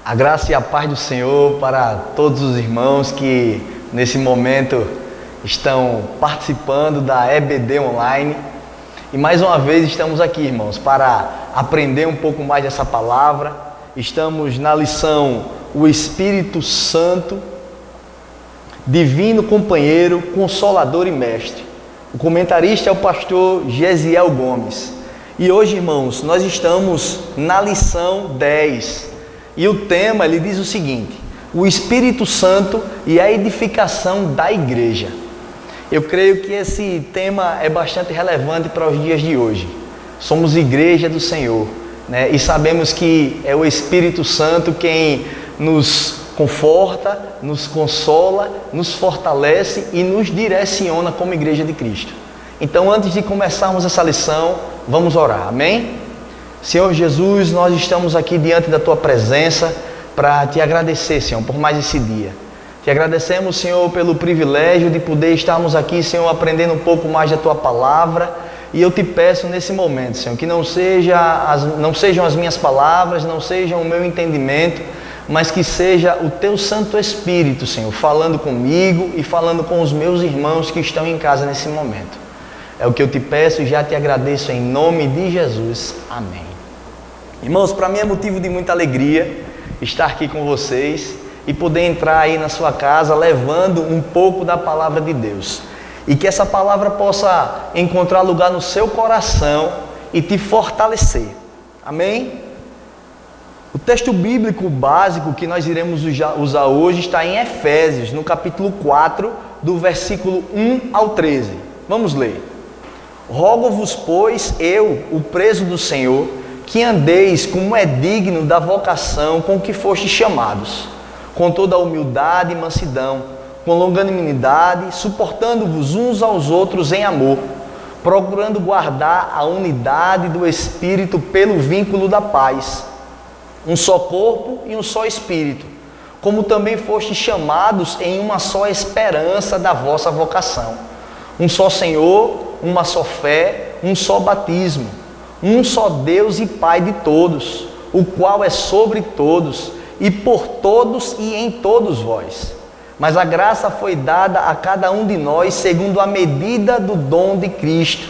A graça e a paz do Senhor para todos os irmãos que nesse momento estão participando da EBD Online. E mais uma vez estamos aqui, irmãos, para aprender um pouco mais dessa palavra. Estamos na lição O Espírito Santo, Divino Companheiro, Consolador e Mestre. O comentarista é o pastor Gesiel Gomes. E hoje, irmãos, nós estamos na lição 10. E o tema, ele diz o seguinte: o Espírito Santo e a edificação da igreja. Eu creio que esse tema é bastante relevante para os dias de hoje. Somos igreja do Senhor, né? E sabemos que é o Espírito Santo quem nos conforta, nos consola, nos fortalece e nos direciona como igreja de Cristo. Então, antes de começarmos essa lição, vamos orar, amém? Senhor Jesus, nós estamos aqui diante da Tua presença para Te agradecer, Senhor, por mais esse dia. Te agradecemos, Senhor, pelo privilégio de poder estarmos aqui, Senhor, aprendendo um pouco mais da Tua palavra. E eu Te peço nesse momento, Senhor, que não sejam as minhas palavras, não sejam o meu entendimento, mas que seja o Teu Santo Espírito, Senhor, falando comigo e falando com os meus irmãos que estão em casa nesse momento. É o que eu Te peço e já Te agradeço em nome de Jesus. Amém. Irmãos, para mim é motivo de muita alegria estar aqui com vocês e poder entrar aí na sua casa levando um pouco da palavra de Deus. E que essa palavra possa encontrar lugar no seu coração e te fortalecer. Amém? O texto bíblico básico que nós iremos usar hoje está em Efésios, no capítulo 4, do versículo 1 ao 13. Vamos ler. Rogo-vos, pois, eu, o preso do Senhor, que andeis como é digno da vocação com que fostes chamados, com toda a humildade e mansidão, com longanimidade, suportando-vos uns aos outros em amor, procurando guardar a unidade do Espírito pelo vínculo da paz. Um só corpo e um só Espírito, como também fostes chamados em uma só esperança da vossa vocação. Um só Senhor, uma só fé, um só batismo, um só Deus e Pai de todos, o qual é sobre todos, e por todos e em todos vós. Mas a graça foi dada a cada um de nós segundo a medida do dom de Cristo.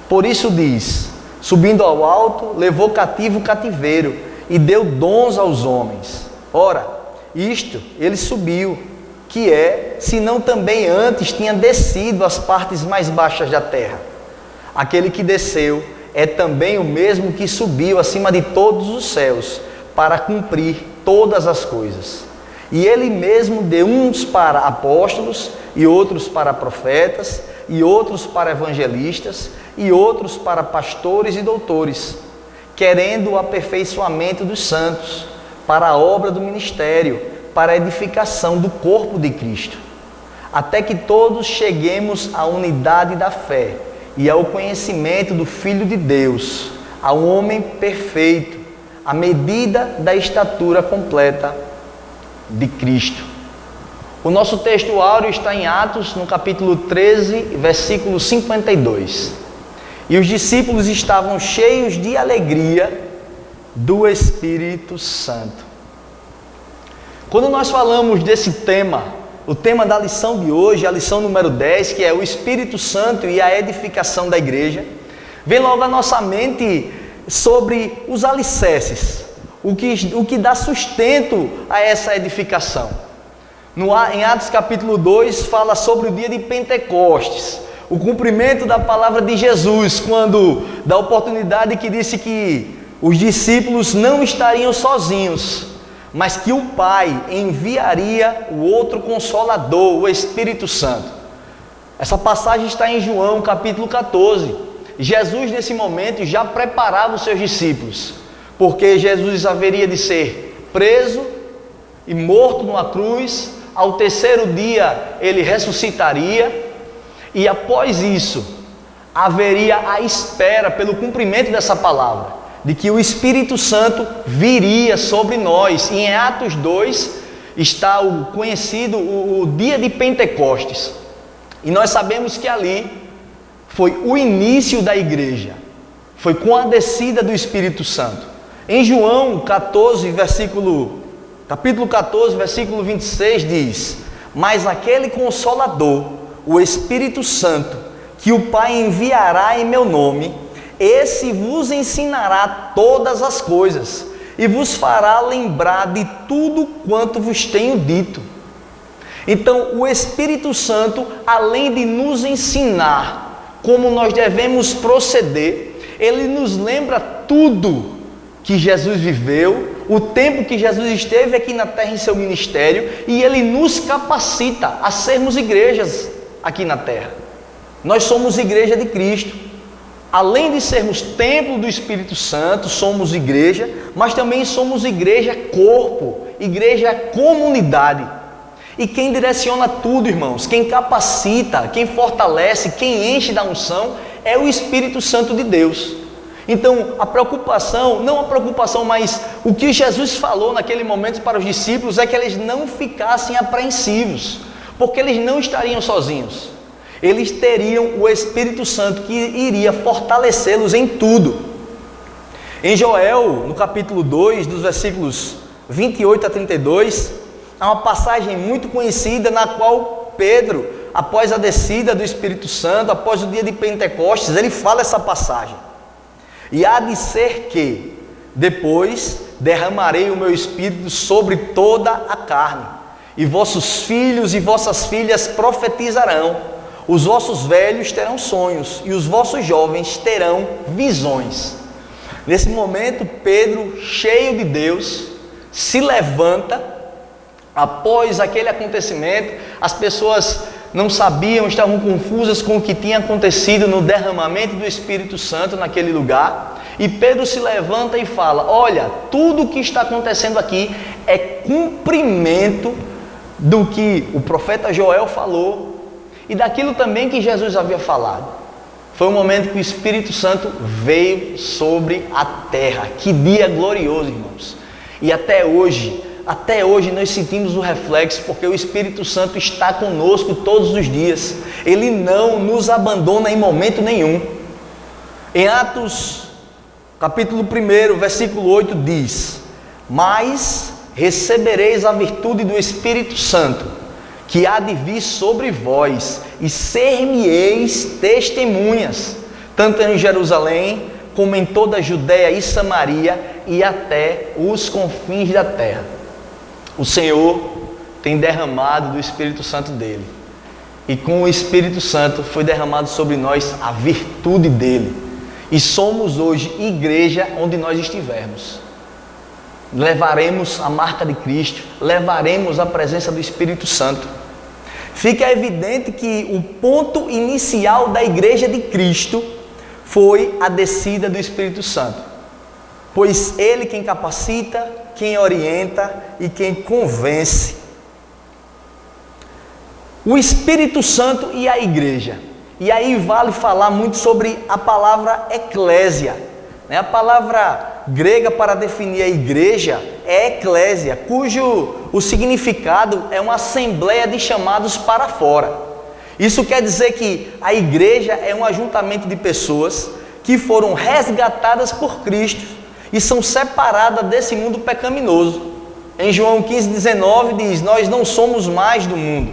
Por isso diz: subindo ao alto, levou cativo o cativeiro, e deu dons aos homens. Ora, isto ele subiu, que é, se não também antes tinha descido às partes mais baixas da terra. Aquele que desceu é também o mesmo que subiu acima de todos os céus, para cumprir todas as coisas. E ele mesmo deu uns para apóstolos, e outros para profetas, e outros para evangelistas, e outros para pastores e doutores, querendo o aperfeiçoamento dos santos, para a obra do ministério, para a edificação do corpo de Cristo, até que todos cheguemos à unidade da fé e ao conhecimento do Filho de Deus, ao homem perfeito, à medida da estatura completa de Cristo. O nosso texto áureo está em Atos, no capítulo 13, versículo 52. E os discípulos estavam cheios de alegria do Espírito Santo. Quando nós falamos desse tema, o tema da lição de hoje, a lição número 10, que é o Espírito Santo e a edificação da igreja, vem logo à nossa mente sobre os alicerces, o que dá sustento a essa edificação. Em Atos capítulo 2 fala sobre o dia de Pentecostes, o cumprimento da palavra de Jesus, quando da oportunidade que disse que os discípulos não estariam sozinhos, mas que o Pai enviaria o outro Consolador, o Espírito Santo. Essa passagem está em João capítulo 14. Jesus nesse momento já preparava os seus discípulos, porque Jesus haveria de ser preso e morto numa cruz. Ao terceiro dia ele ressuscitaria, e após isso haveria a espera pelo cumprimento dessa palavra, de que o Espírito Santo viria sobre nós. E em Atos 2 está o conhecido o dia de Pentecostes, e nós sabemos que ali foi o início da igreja, foi com a descida do Espírito Santo. Em João 14, versículo capítulo 14, versículo 26 diz: mas aquele Consolador, o Espírito Santo, que o Pai enviará em meu nome, esse vos ensinará todas as coisas e vos fará lembrar de tudo quanto vos tenho dito. Então, o Espírito Santo, além de nos ensinar como nós devemos proceder, ele nos lembra tudo que Jesus viveu, o tempo que Jesus esteve aqui na terra em seu ministério, e ele nos capacita a sermos igrejas aqui na terra. Nós somos igreja de Cristo. Além de sermos templo do Espírito Santo, somos igreja, mas também somos igreja corpo, igreja comunidade. E quem direciona tudo, irmãos, quem capacita, quem fortalece, quem enche da unção, é o Espírito Santo de Deus. Então, a preocupação, não a preocupação, mas o que Jesus falou naquele momento para os discípulos é que eles não ficassem apreensivos, porque eles não estariam sozinhos. Eles teriam o Espírito Santo que iria fortalecê-los em tudo. Em Joel, no capítulo 2, dos versículos 28 a 32, há uma passagem muito conhecida na qual Pedro, após a descida do Espírito Santo, após o dia de Pentecostes, ele fala essa passagem. E há de ser que, depois, derramarei o meu Espírito sobre toda a carne, e vossos filhos e vossas filhas profetizarão, os vossos velhos terão sonhos, e os vossos jovens terão visões. Nesse momento, Pedro, cheio de Deus, se levanta. Após aquele acontecimento, as pessoas não sabiam, estavam confusas com o que tinha acontecido no derramamento do Espírito Santo naquele lugar. E Pedro se levanta e fala: olha, tudo o que está acontecendo aqui é cumprimento do que o profeta Joel falou e daquilo também que Jesus havia falado. Foi um momento que o Espírito Santo veio sobre a terra. Que dia glorioso, irmãos! E até hoje nós sentimos o reflexo, porque o Espírito Santo está conosco todos os dias. Ele não nos abandona em momento nenhum. Em Atos, capítulo 1, versículo 8 diz: mas recebereis a virtude do Espírito Santo, que há de vir sobre vós, e ser-me-eis testemunhas, tanto em Jerusalém, como em toda a Judéia e Samaria, e até os confins da terra. O Senhor tem derramado do Espírito Santo dele, e com o Espírito Santo foi derramado sobre nós a virtude dele, e somos hoje igreja onde nós estivermos. Levaremos a marca de Cristo, levaremos a presença do Espírito Santo. Fica evidente que o ponto inicial da igreja de Cristo foi a descida do Espírito Santo, pois ele quem capacita, quem orienta e quem convence. O Espírito Santo e a igreja. E aí vale falar muito sobre a palavra eclésia. A palavra grega para definir a igreja é eclésia, cujo o significado é uma assembleia de chamados para fora. Isso quer dizer que a igreja é um ajuntamento de pessoas que foram resgatadas por Cristo e são separadas desse mundo pecaminoso. Em João 15,19 diz: nós não somos mais do mundo,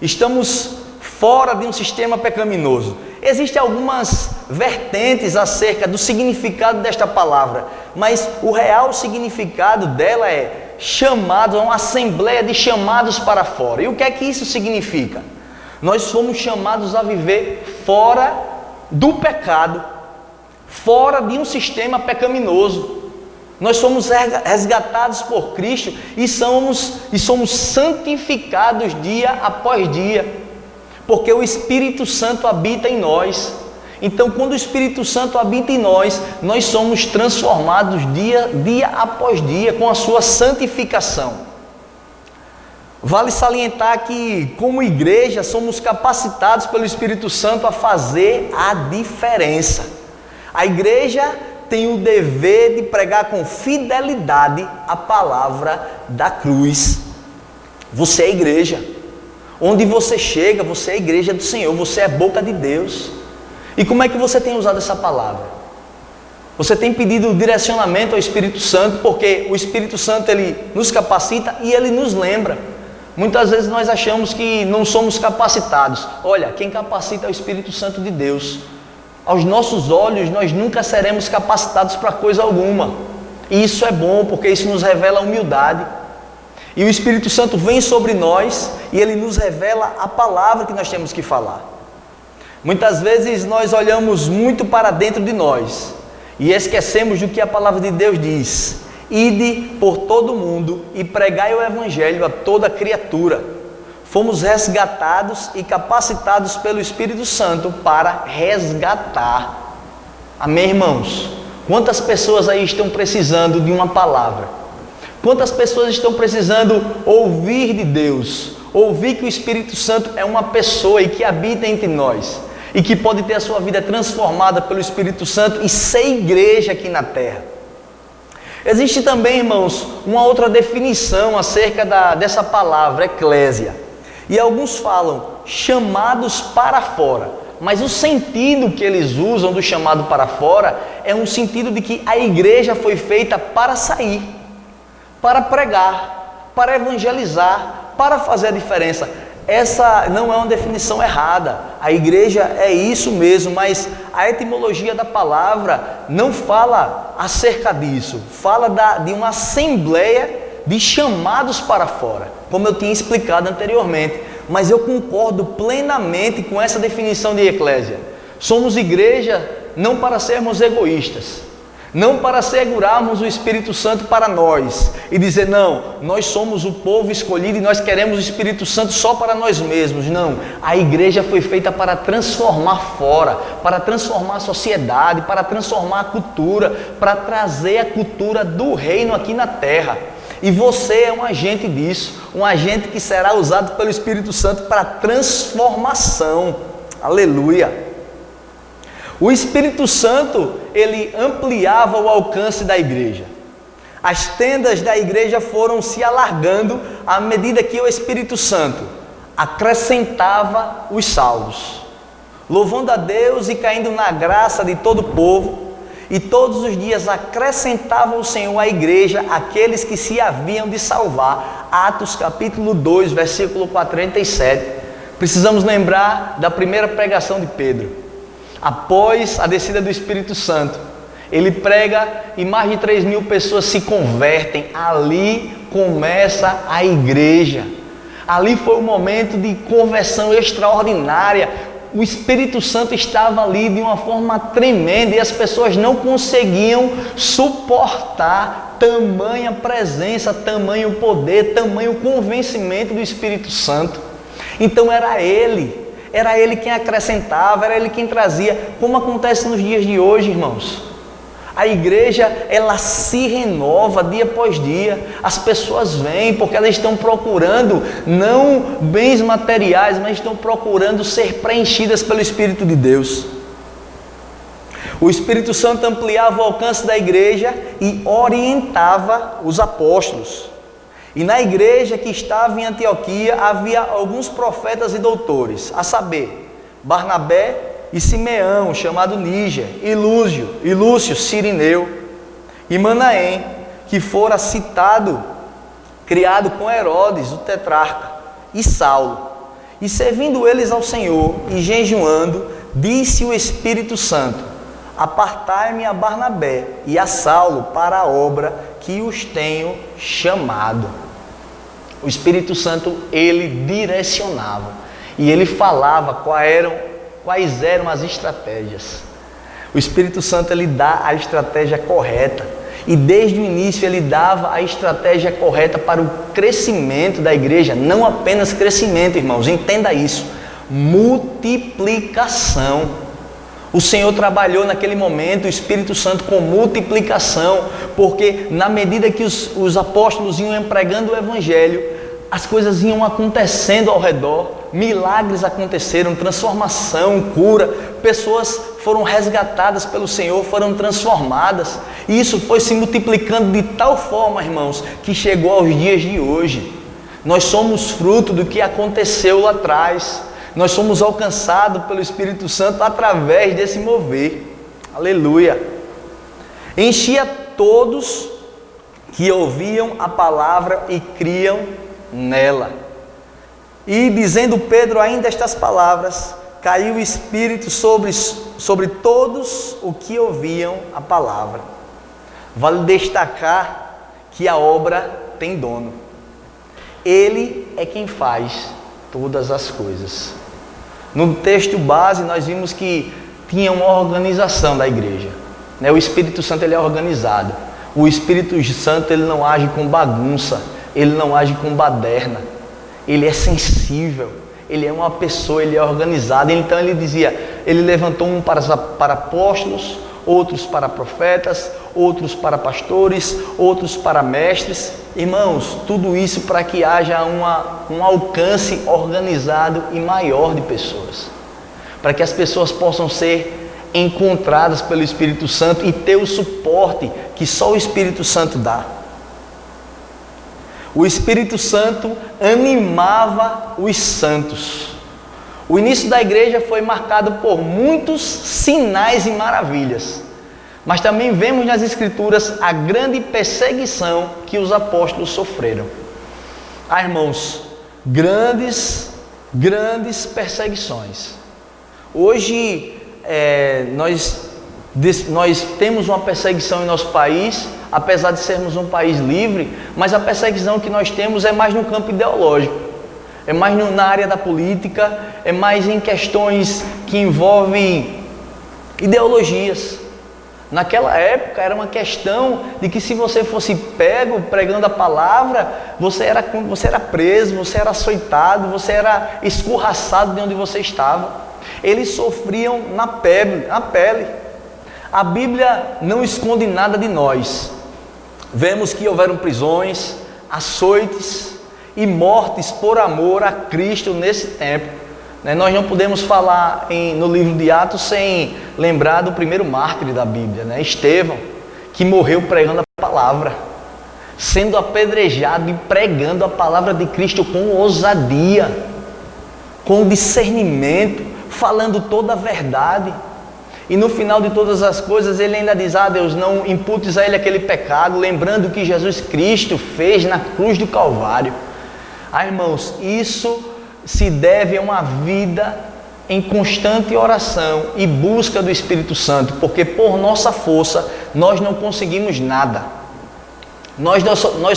estamos fora de um sistema pecaminoso. Existem algumas vertentes acerca do significado desta palavra, mas o real significado dela é chamado, é uma assembleia de chamados para fora. E o que é que isso significa? Nós somos chamados a viver fora do pecado, fora de um sistema pecaminoso. Nós somos resgatados por Cristo e somos santificados dia após dia, porque o Espírito Santo habita em nós. Então, quando o Espírito Santo habita em nós, nós somos transformados dia após dia com a sua santificação. Vale salientar que, como igreja, somos capacitados pelo Espírito Santo a fazer a diferença. A igreja tem o dever de pregar com fidelidade a palavra da cruz. Você é igreja. Onde você chega, você é a igreja do Senhor, você é a boca de Deus. E como é que você tem usado essa palavra? Você tem pedido direcionamento ao Espírito Santo, porque o Espírito Santo ele nos capacita e ele nos lembra. Muitas vezes nós achamos que não somos capacitados. Olha, quem capacita é o Espírito Santo de Deus. Aos nossos olhos nós nunca seremos capacitados para coisa alguma. E isso é bom, porque isso nos revela a humildade. E o Espírito Santo vem sobre nós e ele nos revela a palavra que nós temos que falar. Muitas vezes nós olhamos muito para dentro de nós e esquecemos do que a palavra de Deus diz: ide por todo mundo e pregai o evangelho a toda criatura. Fomos resgatados e capacitados pelo Espírito Santo para resgatar. Amém, irmãos? Quantas pessoas aí estão precisando de uma palavra? Quantas pessoas estão precisando ouvir de Deus? Ouvir que o Espírito Santo é uma pessoa e que habita entre nós e que pode ter a sua vida transformada pelo Espírito Santo e ser igreja aqui na terra. Existe também, irmãos, uma outra definição acerca dessa palavra, eclésia. E alguns falam chamados para fora, mas o sentido que eles usam do chamado para fora é um sentido de que a igreja foi feita para sair, para pregar, para evangelizar, para fazer a diferença. Essa não é uma definição errada, a igreja é isso mesmo, mas a etimologia da palavra não fala acerca disso, fala de uma assembleia de chamados para fora, como eu tinha explicado anteriormente. Mas eu concordo plenamente com essa definição de eclésia. Somos igreja não para sermos egoístas, não para segurarmos o Espírito Santo para nós e dizer, não, nós somos o povo escolhido e nós queremos o Espírito Santo só para nós mesmos. Não, a igreja foi feita para transformar fora, para transformar a sociedade, para transformar a cultura, para trazer a cultura do reino aqui na terra. E você é um agente disso, um agente que será usado pelo Espírito Santo para transformação. Aleluia! O Espírito Santo, ele ampliava o alcance da igreja. As tendas da igreja foram se alargando à medida que o Espírito Santo acrescentava os salvos, louvando a Deus e caindo na graça de todo o povo. E todos os dias acrescentava o Senhor à igreja aqueles que se haviam de salvar. Atos capítulo 2, versículo 47. Precisamos lembrar da primeira pregação de Pedro. Após a descida do Espírito Santo, ele prega e mais de 3.000 pessoas se convertem. Ali começa a igreja. Ali foi um momento de conversão extraordinária. O Espírito Santo estava ali de uma forma tremenda e as pessoas não conseguiam suportar tamanha presença, tamanho poder, tamanho convencimento do Espírito Santo. Então era ele quem acrescentava, era ele quem trazia, como acontece nos dias de hoje, irmãos. A igreja, ela se renova dia após dia. As pessoas vêm porque elas estão procurando não bens materiais, mas estão procurando ser preenchidas pelo Espírito de Deus. O Espírito Santo ampliava o alcance da igreja e orientava os apóstolos. E na igreja que estava em Antioquia havia alguns profetas e doutores, a saber, Barnabé e Simeão, chamado Níger, e Lúcio, Cirineu, e Manaém, que fora citado, criado com Herodes, o tetrarca, e Saulo. E servindo eles ao Senhor e jejuando, disse o Espírito Santo: apartai-me a Barnabé e a Saulo para a obra que os tenho chamado. O Espírito Santo, ele direcionava e ele falava quais eram as estratégias. O Espírito Santo, ele dá a estratégia correta e desde o início ele dava a estratégia correta para o crescimento da igreja. Não apenas crescimento, irmãos, entenda isso, multiplicação. O Senhor trabalhou naquele momento, o Espírito Santo, com multiplicação, porque na medida que os apóstolos iam pregando o Evangelho, as coisas iam acontecendo ao redor, milagres aconteceram, transformação, cura, pessoas foram resgatadas pelo Senhor, foram transformadas, e isso foi se multiplicando de tal forma, irmãos, que chegou aos dias de hoje. Nós somos fruto do que aconteceu lá atrás. Nós somos alcançados pelo Espírito Santo através desse mover. Aleluia! enchia todos que ouviam a palavra e criam nela. E dizendo Pedro ainda estas palavras, caiu o Espírito sobre todos os que ouviam a palavra. Vale destacar que a obra tem dono. Ele é quem faz todas as coisas. No texto base nós vimos que tinha uma organização da igreja. O Espírito Santo ele é organizado. O Espírito Santo ele não age com bagunça, ele não age com baderna. Ele é sensível, ele é uma pessoa, ele é organizado. Então ele dizia, ele levantou um para apóstolos, outros para profetas, outros para pastores, outros para mestres. Irmãos, tudo isso para que haja um alcance organizado e maior de pessoas. Para que as pessoas possam ser encontradas pelo Espírito Santo e ter o suporte que só o Espírito Santo dá. O Espírito Santo animava os santos. O início da igreja foi marcado por muitos sinais e maravilhas. Mas também vemos nas Escrituras a grande perseguição que os apóstolos sofreram. Irmãos, grandes perseguições. Hoje nós temos uma perseguição em nosso país, apesar de sermos um país livre, mas a perseguição que nós temos é mais no campo ideológico, é mais na área da política, é mais em questões que envolvem ideologias. Naquela época era uma questão de que se você fosse pego pregando a palavra, você era preso, você era açoitado, você era escorraçado de onde você estava. Eles sofriam na pele. A Bíblia não esconde nada de nós. Vemos que houveram prisões, açoites e mortes por amor a Cristo nesse tempo. Nós não podemos falar no livro de Atos sem lembrar do primeiro mártir da Bíblia, Estevão, que morreu pregando a palavra, sendo apedrejado e pregando a palavra de Cristo com ousadia, com discernimento, falando toda a verdade. E no final de todas as coisas ele ainda diz, Deus, não imputes a ele aquele pecado, lembrando o que Jesus Cristo fez na cruz do Calvário. Irmãos, isso se deve a uma vida em constante oração e busca do Espírito Santo, porque por nossa força nós não conseguimos nada. Nós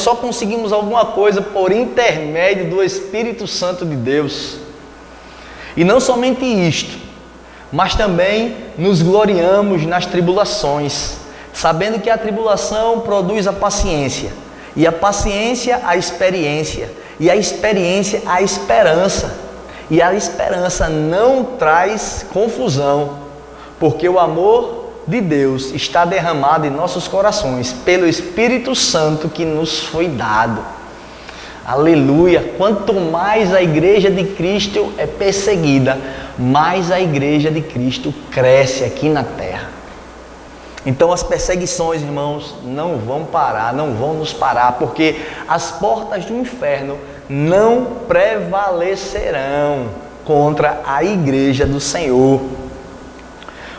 só conseguimos alguma coisa por intermédio do Espírito Santo de Deus. E não somente isto, mas também nos gloriamos nas tribulações, sabendo que a tribulação produz a paciência, e a paciência a experiência, e a experiência a esperança, e a esperança não traz confusão, porque o amor de Deus está derramado em nossos corações pelo Espírito Santo que nos foi dado. Aleluia! Quanto mais a igreja de Cristo é perseguida, mais a igreja de Cristo cresce aqui na terra. Então as perseguições, irmãos, não vão parar, não vão nos parar, porque as portas do inferno não prevalecerão contra a igreja do Senhor.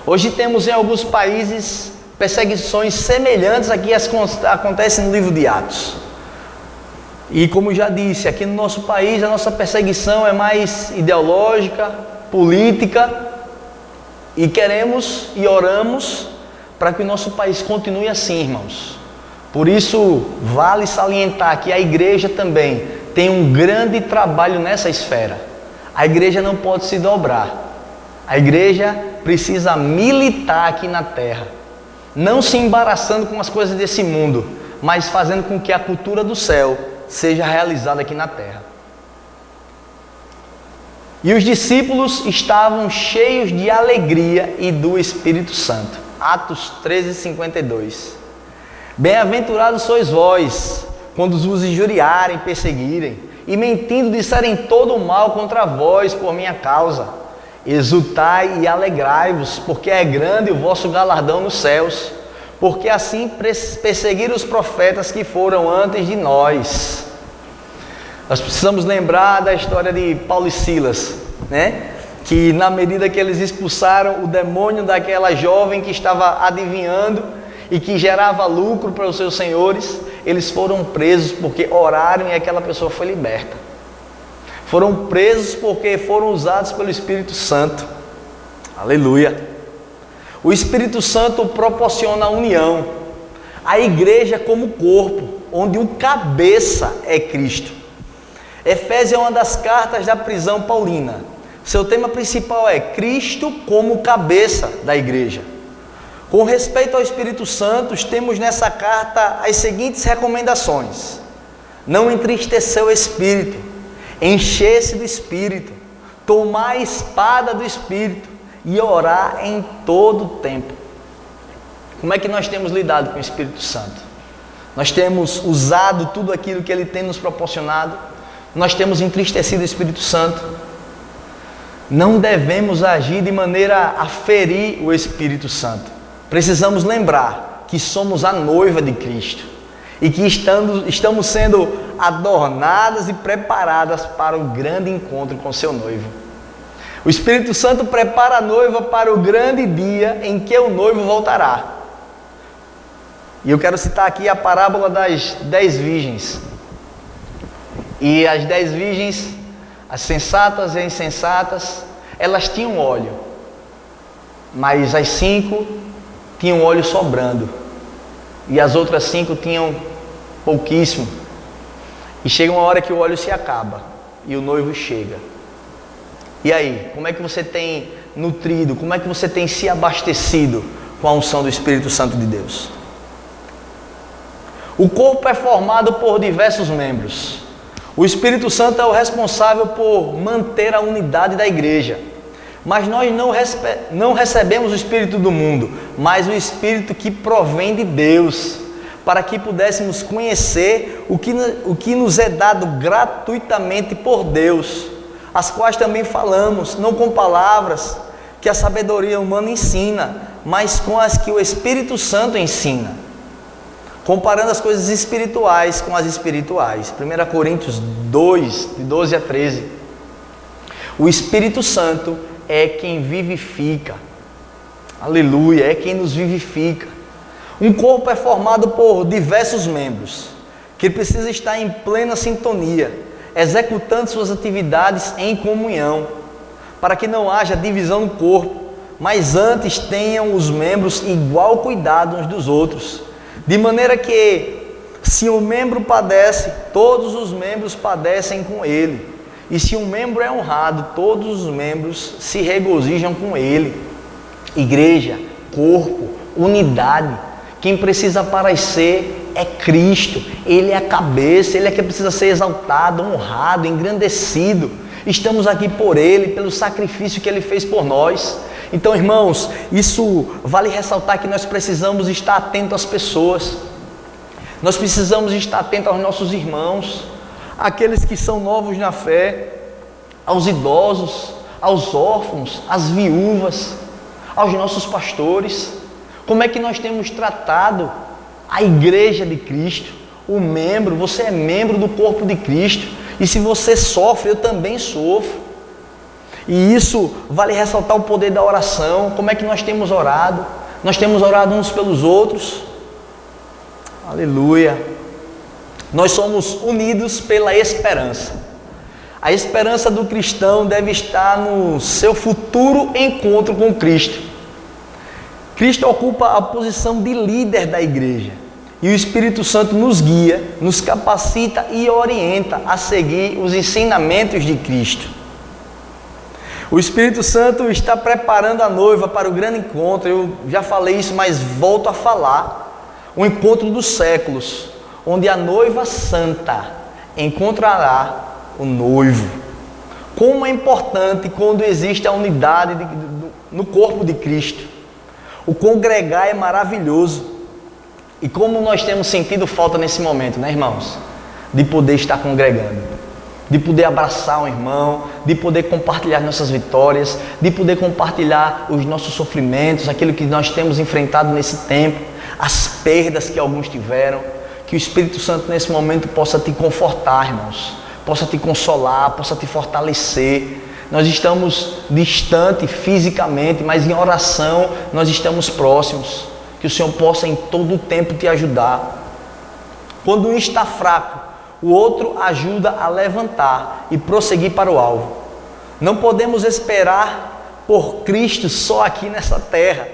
Hoje temos em alguns países perseguições semelhantes a que acontecem no livro de Atos. E como já disse, aqui no nosso país a nossa perseguição é mais ideológica, política, e queremos e oramos para que o nosso país continue assim, irmãos. Por isso, vale salientar que a igreja também tem um grande trabalho nessa esfera. A igreja não pode se dobrar. A igreja precisa militar aqui na terra, não se embaraçando com as coisas desse mundo, mas fazendo com que a cultura do céu seja realizada aqui na terra. E os discípulos estavam cheios de alegria e do Espírito Santo. Atos 13:52. Bem-aventurados sois vós, quando vos injuriarem, perseguirem, e mentindo disserem todo o mal contra vós por minha causa. Exultai e alegrai-vos, porque é grande o vosso galardão nos céus, porque assim perseguiram os profetas que foram antes de nós. Nós precisamos lembrar da história de Paulo e Silas, que na medida que eles expulsaram o demônio daquela jovem que estava adivinhando, e que gerava lucro para os seus senhores, eles foram presos porque oraram e aquela pessoa foi liberta. Foram presos porque foram usados pelo Espírito Santo. Aleluia! O Espírito Santo proporciona a união. A igreja como corpo, onde o cabeça é Cristo. Efésios é uma das cartas da prisão paulina. Seu tema principal é Cristo como cabeça da igreja. Com respeito ao Espírito Santo, temos nessa carta as seguintes recomendações: não entristecer o Espírito, encher-se do Espírito, tomar a espada do Espírito e orar em todo o tempo. Como é que nós temos lidado com o Espírito Santo? Nós temos usado tudo aquilo que Ele tem nos proporcionado? Nós temos entristecido o Espírito Santo? Não devemos agir de maneira a ferir o Espírito Santo. Precisamos lembrar que somos a noiva de Cristo e que estamos sendo adornadas e preparadas para o grande encontro com seu noivo. O Espírito Santo prepara a noiva para o grande dia em que o noivo voltará. E eu quero citar aqui a parábola das 10 virgens. E as 10 virgens, as sensatas e insensatas, elas tinham óleo, mas as 5 tinham óleo sobrando, e as outras 5 tinham pouquíssimo. E chega uma hora que o óleo se acaba, e o noivo chega. E aí, como é que você tem nutrido, como é que você tem se abastecido com a unção do Espírito Santo de Deus? O corpo é formado por diversos membros. O Espírito Santo é o responsável por manter a unidade da igreja. Mas nós não recebemos o Espírito do mundo, mas o Espírito que provém de Deus, para que pudéssemos conhecer o que nos é dado gratuitamente por Deus, as quais também falamos, não com palavras que a sabedoria humana ensina, mas com as que o Espírito Santo ensina, comparando as coisas espirituais com as espirituais. 1 Coríntios 2, de 12 a 13. O Espírito Santo é quem vivifica. Aleluia, é quem nos vivifica. Um corpo é formado por diversos membros, que precisa estar em plena sintonia, executando suas atividades em comunhão, para que não haja divisão no corpo, mas antes tenham os membros igual cuidado uns dos outros. De maneira que, se um membro padece, todos os membros padecem com ele. E se um membro é honrado, todos os membros se regozijam com ele. Igreja, corpo, unidade. Quem precisa aparecer é Cristo. Ele é a cabeça, Ele é que precisa ser exaltado, honrado, engrandecido. Estamos aqui por Ele, pelo sacrifício que Ele fez por nós. Então, irmãos, isso vale ressaltar que nós precisamos estar atentos às pessoas. Nós precisamos estar atentos aos nossos irmãos, àqueles que são novos na fé, aos idosos, aos órfãos, às viúvas, aos nossos pastores. Como é que nós temos tratado a igreja de Cristo? O membro, você é membro do corpo de Cristo. E se você sofre, eu também sofro. E isso vale ressaltar o poder da oração. Como é que nós temos orado? Nós temos orado uns pelos outros. Aleluia. Nós somos unidos pela esperança. A esperança do cristão deve estar no seu futuro encontro com Cristo. Cristo ocupa a posição de líder da igreja. E o Espírito Santo nos guia, nos capacita e orienta a seguir os ensinamentos de Cristo. O Espírito Santo está preparando a noiva para o grande encontro. Eu já falei isso, mas volto a falar. O encontro dos séculos, onde a noiva santa encontrará o noivo. Como é importante quando existe a unidade no corpo de Cristo. O congregar é maravilhoso. E como nós temos sentido falta nesse momento, né, irmãos? De poder estar congregando. De poder abraçar um irmão, de poder compartilhar nossas vitórias, de poder compartilhar os nossos sofrimentos, aquilo que nós temos enfrentado nesse tempo, as perdas que alguns tiveram. Que o Espírito Santo nesse momento possa te confortar, irmãos, possa te consolar, possa te fortalecer. Nós estamos distantes fisicamente, mas em oração nós estamos próximos. que o Senhor possa em todo o tempo te ajudar. Quando um está fraco, o outro ajuda a levantar e prosseguir para o alvo. Não podemos esperar por Cristo só aqui nessa terra,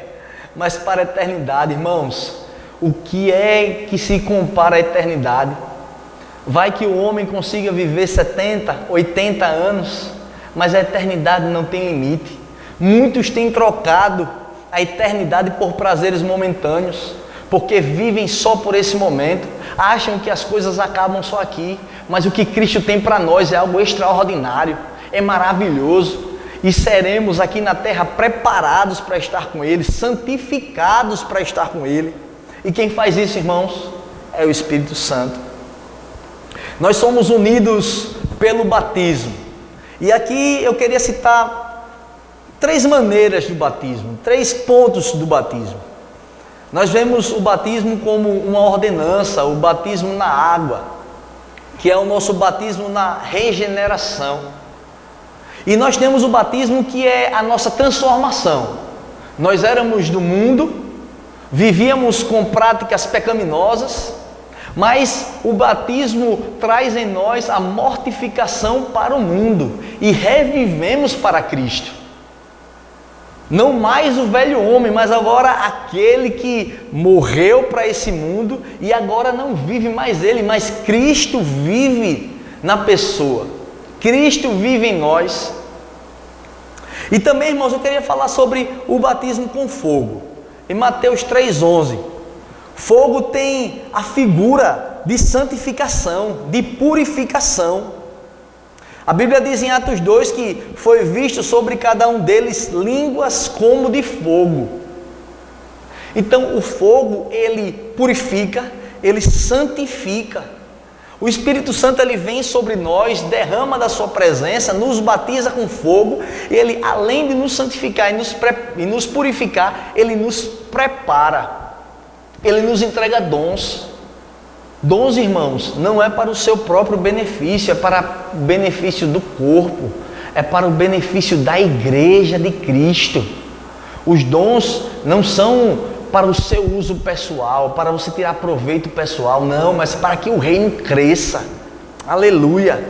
mas para a eternidade, irmãos. O que é que se compara à eternidade? Vai que o homem consiga viver 70, 80 anos, mas a eternidade não tem limite. Muitos têm trocado a eternidade por prazeres momentâneos, porque vivem só por esse momento, acham que as coisas acabam só aqui, mas o que Cristo tem para nós é algo extraordinário, é maravilhoso, e seremos aqui na terra preparados para estar com Ele, santificados para estar com Ele. E quem faz isso, irmãos, é o Espírito Santo. Nós somos unidos pelo batismo, e aqui eu queria citar 3 maneiras do batismo, 3 pontos do batismo. Nós vemos o batismo como uma ordenança, o batismo na água, que é o nosso batismo na regeneração. E nós temos o batismo que é a nossa transformação. Nós éramos do mundo, vivíamos com práticas pecaminosas, mas o batismo traz em nós a mortificação para o mundo e revivemos para Cristo. Não mais o velho homem, mas agora aquele que morreu para esse mundo e agora não vive mais ele, mas Cristo vive na pessoa. Cristo vive em nós. E também, irmãos, eu queria falar sobre o batismo com fogo. Em Mateus 3,11, fogo tem a figura de santificação, de purificação. A Bíblia diz em Atos 2 que foi visto sobre cada um deles línguas como de fogo. Então o fogo, ele purifica, ele santifica. O Espírito Santo, ele vem sobre nós, derrama da sua presença, nos batiza com fogo. Ele, além de nos santificar e nos purificar, ele nos prepara, ele nos entrega dons. Dons, irmãos, não é para o seu próprio benefício, é para o benefício do corpo, é para o benefício da igreja de Cristo. Os dons não são para o seu uso pessoal, para você tirar proveito pessoal, não, mas para que o reino cresça. Aleluia!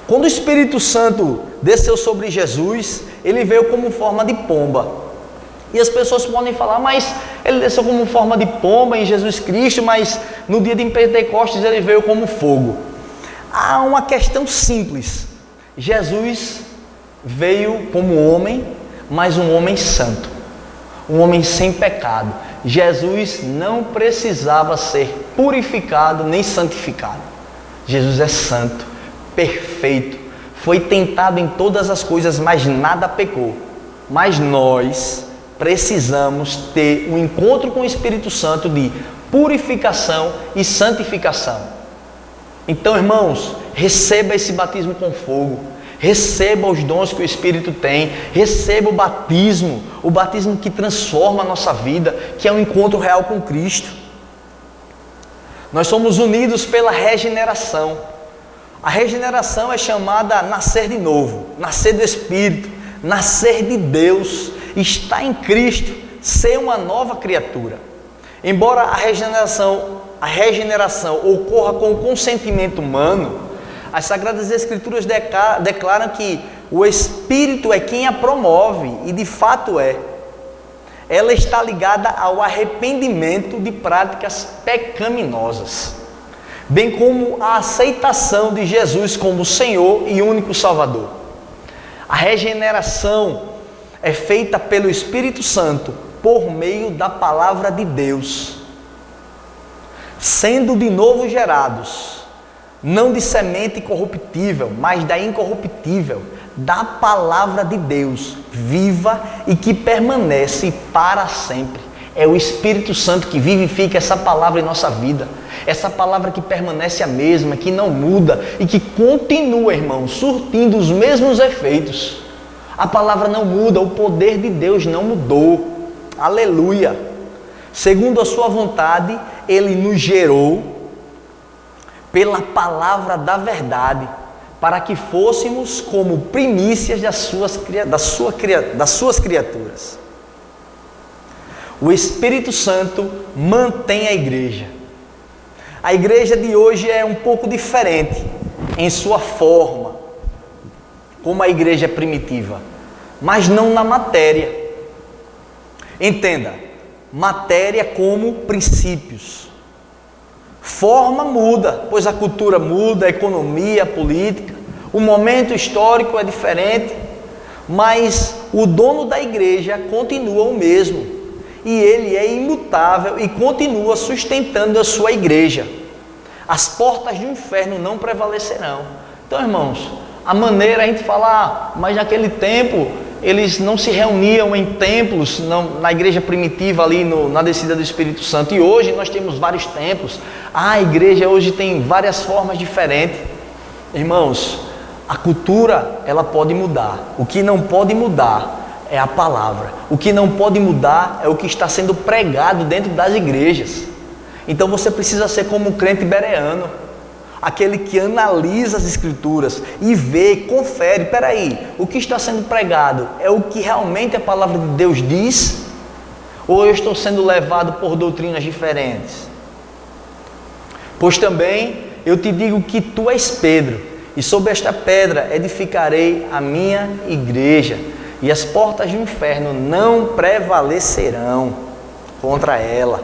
Quando o Espírito Santo desceu sobre Jesus, ele veio como forma de pomba. E as pessoas podem falar, mas ele desceu como forma de pomba em Jesus Cristo, mas no dia de Pentecostes ele veio como fogo. Há uma questão simples. Jesus veio como homem, mas um homem santo, um homem sem pecado. Jesus não precisava ser purificado nem santificado. Jesus é santo, perfeito, foi tentado em todas as coisas, mas nada pecou. Mas nós precisamos ter um encontro com o Espírito Santo de purificação e santificação. Então, irmãos, receba esse batismo com fogo, receba os dons que o Espírito tem, receba o batismo que transforma a nossa vida, que é um encontro real com Cristo. Nós somos unidos pela regeneração. A regeneração é chamada nascer de novo, nascer do Espírito, nascer de Deus, estar em Cristo, ser uma nova criatura. Embora a regeneração ocorra com o consentimento humano, as Sagradas Escrituras declaram que o Espírito é quem a promove, e de fato é. Ela está ligada ao arrependimento de práticas pecaminosas, bem como a aceitação de Jesus como Senhor e único Salvador. A regeneração é feita pelo Espírito Santo por meio da palavra de Deus, sendo de novo gerados, não de semente corruptível, mas da incorruptível, da palavra de Deus, viva e que permanece para sempre. É o Espírito Santo que vivifica essa palavra em nossa vida, essa palavra que permanece a mesma, que não muda e que continua, irmão, surtindo os mesmos efeitos. A palavra não muda, o poder de Deus não mudou. Aleluia! Segundo a sua vontade, Ele nos gerou pela palavra da verdade, para que fôssemos como primícias das suas criaturas. O Espírito Santo mantém a igreja. A igreja de hoje é um pouco diferente em sua forma, como a igreja é primitiva, mas não na matéria. Entenda, matéria como princípios. Forma muda, pois a cultura muda, a economia, a política, o momento histórico é diferente, mas o dono da igreja continua o mesmo. E ele é imutável e continua sustentando a sua igreja. As portas do inferno não prevalecerão. Então, irmãos, a maneira a gente falar, mas naquele tempo eles não se reuniam em templos, na igreja primitiva ali na descida do Espírito Santo. E hoje nós temos vários templos. A igreja hoje tem várias formas diferentes. Irmãos, a cultura ela pode mudar. O que não pode mudar é a palavra. O que não pode mudar é o que está sendo pregado dentro das igrejas. Então você precisa ser como um crente bereano, aquele que analisa as escrituras e vê, confere, peraí, o que está sendo pregado é o que realmente a palavra de Deus diz? Ou eu estou sendo levado por doutrinas diferentes? Pois também eu te digo que tu és Pedro, e sobre esta pedra edificarei a minha igreja, e as portas do inferno não prevalecerão contra ela.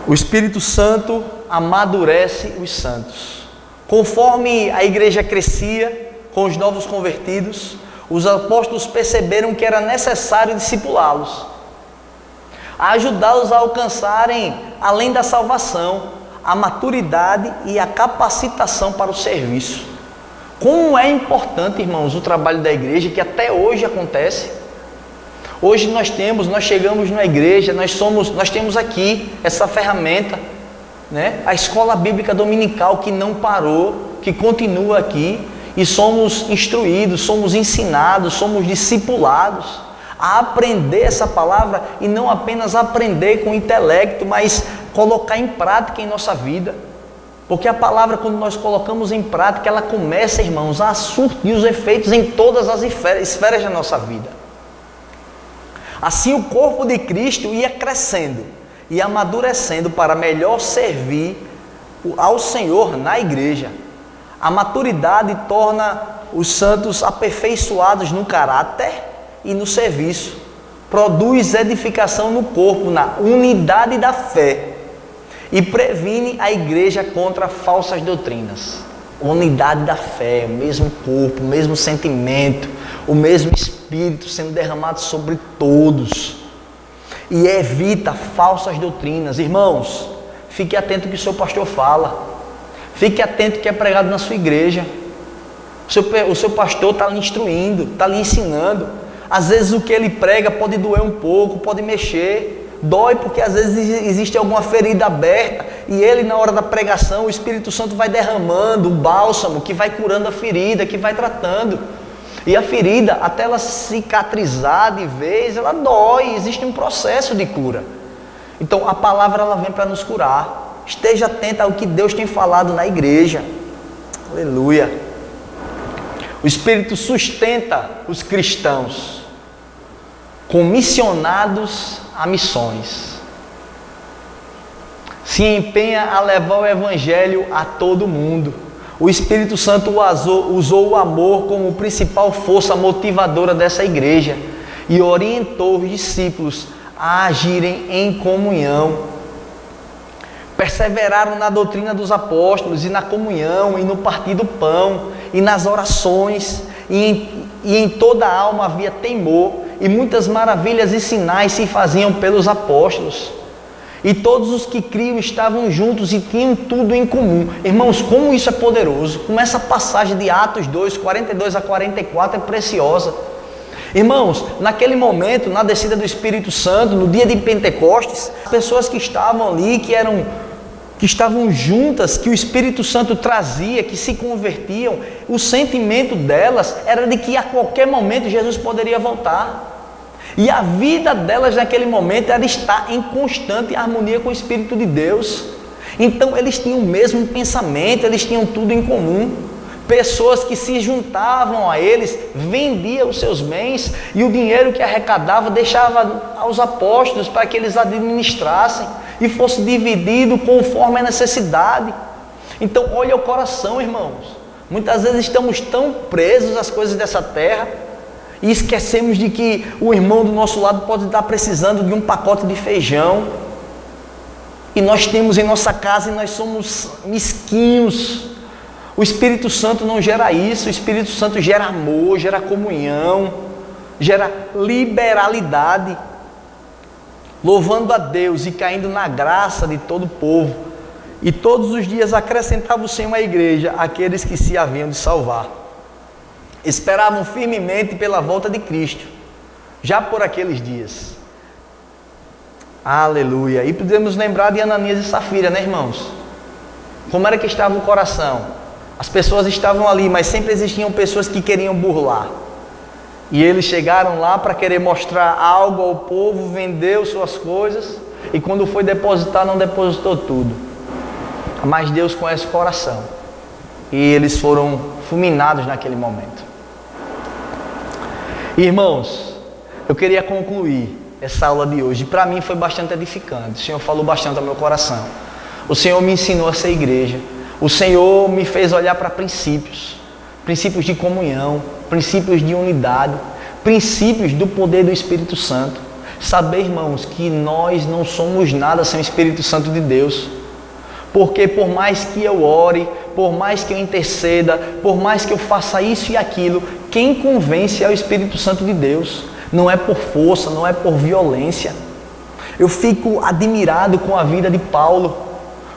O Espírito Santo amadurece os santos. Conforme a igreja crescia com os novos convertidos, os apóstolos perceberam que era necessário discipulá-los, ajudá-los a alcançarem, além da salvação, a maturidade e a capacitação para o serviço. Como é importante, irmãos, o trabalho da igreja, que até hoje acontece. Hoje nós chegamos na igreja, nós temos aqui essa ferramenta, né? A escola bíblica dominical que não parou, que continua aqui, e somos instruídos, somos ensinados, somos discipulados a aprender essa palavra, e não apenas aprender com o intelecto, mas colocar em prática em nossa vida. Porque a palavra, quando nós colocamos em prática, ela começa, irmãos, a surtir os efeitos em todas as esferas da nossa vida. Assim o corpo de Cristo ia crescendo e amadurecendo para melhor servir ao Senhor na igreja. A maturidade torna os santos aperfeiçoados no caráter e no serviço. Produz edificação no corpo, na unidade da fé, e previne a igreja contra falsas doutrinas. Unidade da fé, o mesmo corpo, o mesmo sentimento, o mesmo Espírito sendo derramado sobre todos. E evita falsas doutrinas. Irmãos, fique atento ao que o seu pastor fala. Fique atento ao que é pregado na sua igreja. O seu pastor está lhe instruindo, está lhe ensinando. Às vezes o que ele prega pode doer um pouco, pode mexer. Dói porque às vezes existe alguma ferida aberta, e ele, na hora da pregação, o Espírito Santo vai derramando o bálsamo que vai curando a ferida, que vai tratando. E a ferida, até ela cicatrizar de vez, ela dói, existe um processo de cura. Então a palavra ela vem para nos curar. Esteja atento ao que Deus tem falado na igreja. Aleluia. O Espírito sustenta os cristãos comissionados a missões. Se empenha a levar o Evangelho a todo mundo. O Espírito Santo usou o amor como principal força motivadora dessa igreja e orientou os discípulos a agirem em comunhão. Perseveraram na doutrina dos apóstolos e na comunhão e no partir do pão e nas orações, e em toda a alma havia temor, e muitas maravilhas e sinais se faziam pelos apóstolos. E todos os que criam estavam juntos e tinham tudo em comum. Irmãos, como isso é poderoso! Como essa passagem de Atos 2, 42 a 44 é preciosa. Irmãos, naquele momento, na descida do Espírito Santo, no dia de Pentecostes, as pessoas que estavam ali, que estavam juntas, que o Espírito Santo trazia, que se convertiam, o sentimento delas era de que a qualquer momento Jesus poderia voltar. E a vida delas naquele momento era estar em constante harmonia com o Espírito de Deus. Então eles tinham o mesmo pensamento, eles tinham tudo em comum. pessoas que se juntavam a eles vendiam os seus bens e o dinheiro que arrecadava deixava aos apóstolos para que eles administrassem e fosse dividido conforme a necessidade. Então olha o coração, irmãos. Muitas vezes estamos tão presos às coisas dessa terra e esquecemos de que o irmão do nosso lado pode estar precisando de um pacote de feijão e nós temos em nossa casa e nós somos mesquinhos. O Espírito Santo não gera isso. O Espírito Santo gera amor, gera comunhão, gera liberalidade, louvando a Deus e caindo na graça de todo o povo. E todos os dias acrescentava o Senhor à igreja aqueles que se haviam de salvar. Esperavam firmemente pela volta de Cristo, já por aqueles dias. Aleluia. E podemos lembrar de Ananias e Safira, né, irmãos? Como era que estava o coração? As pessoas estavam ali, mas sempre existiam pessoas que queriam burlar. E eles chegaram lá para querer mostrar algo ao povo, vendeu suas coisas, e quando foi depositar, não depositou tudo. Mas Deus conhece o coração. E eles foram fulminados naquele momento. Irmãos, eu queria concluir essa aula de hoje. Para mim foi bastante edificante. O Senhor falou bastante ao meu coração. O Senhor me ensinou a ser igreja. O Senhor me fez olhar para princípios. Princípios de comunhão, princípios de unidade, princípios do poder do Espírito Santo. Saber, irmãos, que nós não somos nada sem o Espírito Santo de Deus. Porque por mais que eu ore, por mais que eu interceda, por mais que eu faça isso e aquilo, quem convence é o Espírito Santo de Deus. Não é por força, não é por violência. Eu fico admirado com a vida de Paulo.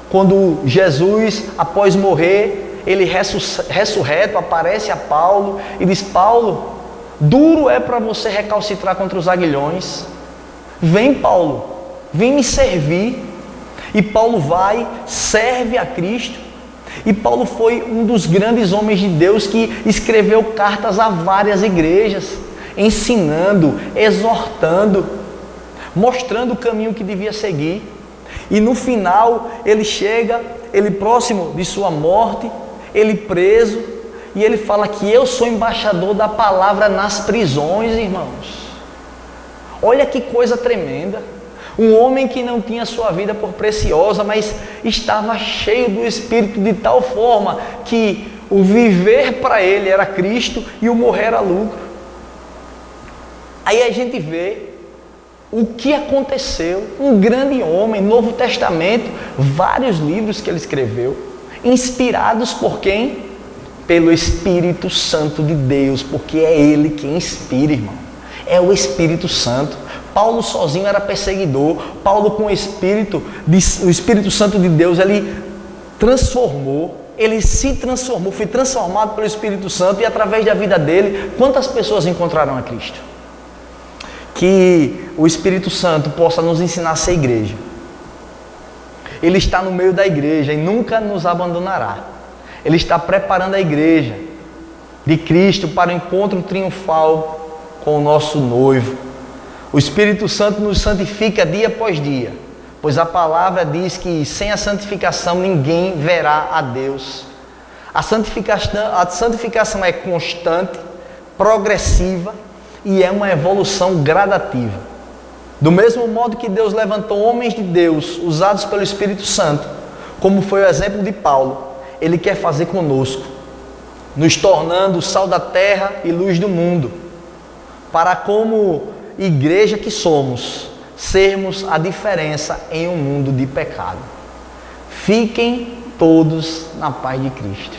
Quando Jesus, após morrer, ele ressurreto, aparece a Paulo e diz: Paulo, duro é para você recalcitrar contra os aguilhões. Vem, Paulo, vem me servir. E Paulo vai, serve a Cristo. E Paulo foi um dos grandes homens de Deus que escreveu cartas a várias igrejas, ensinando, exortando, mostrando o caminho que devia seguir. E no final ele chega, ele próximo de sua morte, ele preso, e ele fala que eu sou embaixador da palavra nas prisões, irmãos. Olha que coisa tremenda. Um homem que não tinha sua vida por preciosa, mas estava cheio do Espírito de tal forma que o viver para ele era Cristo e o morrer era lucro. Aí a gente vê o que aconteceu. Um grande homem, Novo Testamento, vários livros que ele escreveu, inspirados por quem? Pelo Espírito Santo de Deus, porque é Ele quem inspira, irmão. É o Espírito Santo. Paulo sozinho era perseguidor. Paulo com o Espírito Santo de Deus, ele transformou, ele se transformou, foi transformado pelo Espírito Santo, e através da vida dele, quantas pessoas encontraram a Cristo? Que o Espírito Santo possa nos ensinar a ser igreja. Ele está no meio da igreja e nunca nos abandonará. Ele está preparando a igreja de Cristo para o encontro triunfal com o nosso noivo. O Espírito Santo nos santifica dia após dia, pois a palavra diz que sem a santificação ninguém verá a Deus. A santificação é constante, progressiva e é uma evolução gradativa. Do mesmo modo que Deus levantou homens de Deus usados pelo Espírito Santo, como foi o exemplo de Paulo, Ele quer fazer conosco, nos tornando sal da terra e luz do mundo, para como igreja que somos, sermos a diferença em um mundo de pecado. Fiquem todos na paz de Cristo.